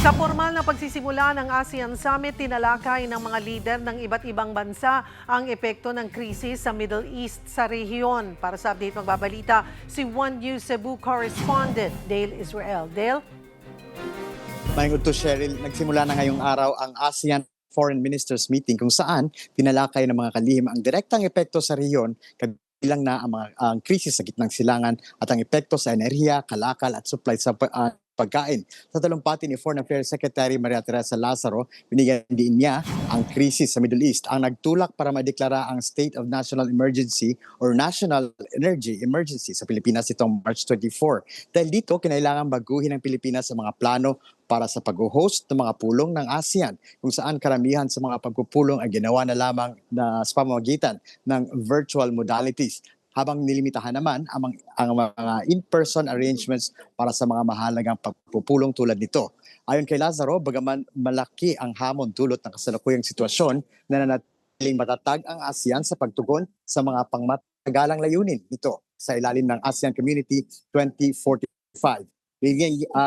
Sa formal na pagsisimula ng ASEAN Summit, tinalakay ng mga lider ng iba't ibang bansa ang epekto ng krisis sa Middle East sa rehiyon. Para sa update magbabalita, si One News Cebu correspondent Dale Israel. Dale? Mayroon to Cheryl, nagsimula na ngayong araw ang ASEAN Foreign Ministers Meeting kung saan tinalakay ng mga kalihim ang direktang epekto sa rehiyon kabilang na ang krisis sa gitnang silangan at ang epekto sa enerhiya, kalakal at supply sa pagkain. Sa talumpati ni Foreign Affairs Secretary Maria Teresa Lazaro, binigyan din niya ang krisis sa Middle East ang nagtulak para madeklara ang State of National Emergency or National Energy Emergency sa Pilipinas itong March 24. Dahil dito, kinailangan baguhin ng Pilipinas sa mga plano para sa pag-host ng mga pulong ng ASEAN kung saan karamihan sa mga pagpupulong ay ginawa na lamang sa pamamagitan ng virtual modalities, habang nilimitahan naman ang mga in-person arrangements para sa mga mahalagang pagpupulong tulad nito. Ayon kay Lazaro, bagaman malaki ang hamon dulot ng kasalukuyang sitwasyon, nananatiling matatag ang ASEAN sa pagtugon sa mga pangmatagalang layunin nito sa ilalim ng ASEAN Community 2045.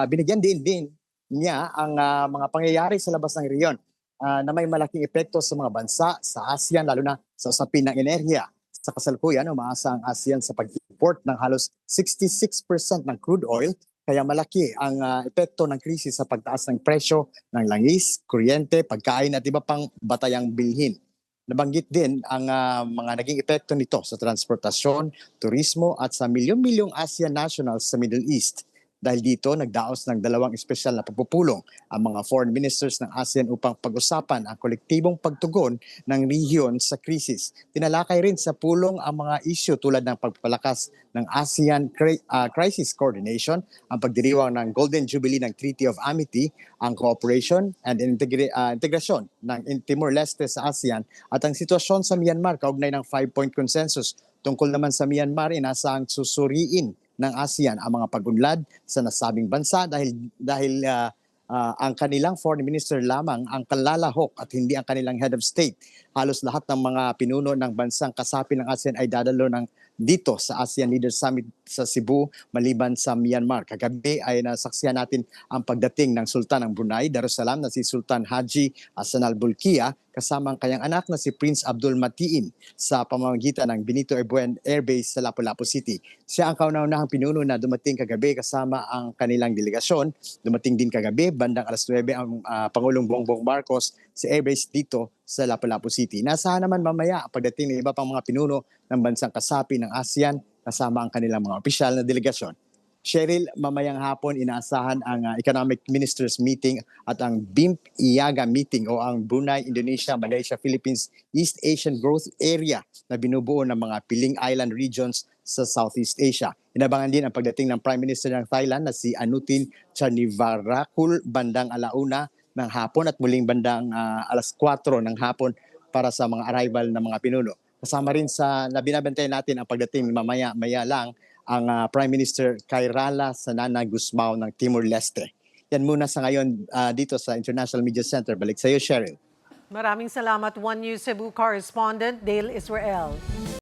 Binigyan din niya ang mga pangyayari sa labas ng rehiyon na may malaking epekto sa mga bansa sa ASEAN, lalo na sa usapin ng enerhiya. Sa kasalukuyan, umaasa ang ASEAN sa pag-import ng halos 66% ng crude oil, kaya malaki ang epekto ng krisis sa pagtaas ng presyo ng langis, kuryente, pagkain at iba pang batayang bilhin. Nabanggit din ang mga naging epekto nito sa transportasyon, turismo at sa milyong-milyong ASEAN nationals sa Middle East. Dahil dito, nagdaos ng dalawang espesyal na pagpupulong ang mga foreign ministers ng ASEAN upang pag-usapan ang kolektibong pagtugon ng rehiyon sa krisis. Tinalakay rin sa pulong ang mga isyu tulad ng pagpapalakas ng ASEAN Crisis Coordination, ang pagdiriwang ng Golden Jubilee ng Treaty of Amity, ang cooperation and integrasyon ng Timor-Leste sa ASEAN at ang sitwasyon sa Myanmar kaugnay ng 5-point consensus. Tungkol naman sa Myanmar, inaasahang susuriin ng ASEAN ang mga pag-unlad sa nasabing bansa dahil ang kanilang foreign minister lamang ang kalalahok at hindi ang kanilang head of state. Halos lahat ng mga pinuno ng bansang kasapi ng ASEAN ay dadalo dito sa ASEAN Leaders Summit sa Cebu maliban sa Myanmar. Kagabi ay nasaksihan natin ang pagdating ng Sultan ng Brunei Darussalam na si Sultan Haji Hassan al-Bolkiah kasama ang kanyang anak na si Prince Abdul Matiin sa pamamagitan ng Benito Ebuen Air Base sa Lapu-Lapu City. Siya ang kauna-unahang pinuno na dumating kagabi kasama ang kanilang delegasyon. Dumating din kagabi bandang alas 9 ang Pangulong Bongbong Marcos sa Air Base dito sa Lapu-Lapu City. Nasahan naman mamaya ang pagdating ng iba pang mga pinuno ng bansang kasapi ng ASEAN kasama ang kanilang mga opisyal na delegasyon. Cheryl, mamayang hapon inaasahan ang Economic Ministers Meeting at ang BIMP-IAGA Meeting o ang Brunei, Indonesia, Malaysia, Philippines, East Asian Growth Area na binubuo ng mga piling island regions sa Southeast Asia. Inabangan din ang pagdating ng Prime Minister ng Thailand na si Anutin Charnivarakul bandang alauna ng hapon at muling bandang alas 4 ng hapon para sa mga arrival ng mga pinuno. Kasama rin sa nabinabantay natin ang pagdating mamaya-maya lang ang Prime Minister Kairala Sanana Gusmao ng Timor-Leste. Yan muna sa ngayon dito sa International Media Center. Balik sa iyo, Cheryl. Maraming salamat, One News Cebu correspondent Dale Israel.